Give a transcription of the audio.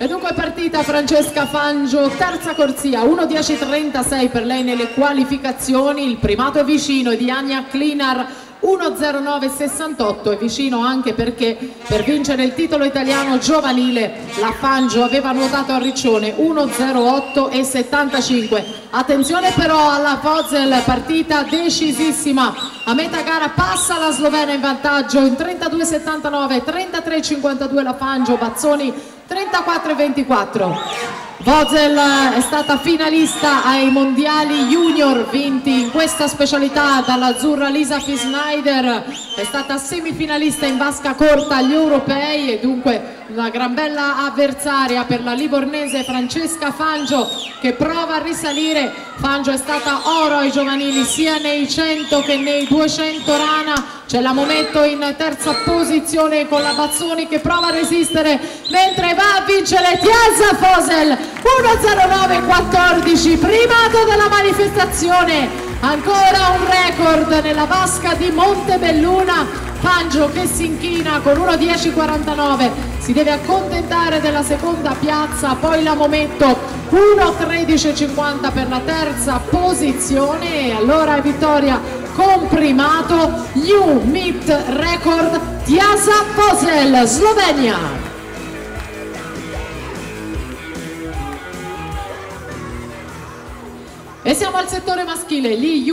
dunque partita Francesca Fangio, terza corsia, 1:10:36 per lei nelle qualificazioni. Il primato è vicino di Ania Klinar, 1:09:68, è vicino anche perché per vincere il titolo italiano giovanile la Fangio aveva nuotato a Riccione 1:08:75. Attenzione però alla Vozel, partita decisissima, a metà gara passa la slovena in vantaggio in 32:79, 33:52 la Fangio, Bazzoni 34:24. Vozel è stata finalista ai mondiali junior vinti in questa specialità dall'azzurra Lisa Fischneider, è stata semifinalista in vasca corta agli europei e dunque una gran bella avversaria per la livornese Francesca Fangio che prova a risalire. Fangio è stata oro ai giovanili sia nei 100 che nei 200 rana. C'è la Mometto in terza posizione con la Bazzoni che prova a resistere mentre va a vincere Tiesa Vozel 1:09:14, primato della manifestazione. Ancora un record nella vasca di Montebelluna. Fangio che si inchina con 1:10:49, si deve accontentare della seconda piazza, poi la Mometto 1:13:50 per la terza posizione e allora è vittoria con primato, new meet record, Tiesa Vozel, Slovenia. E siamo al settore maschile, lì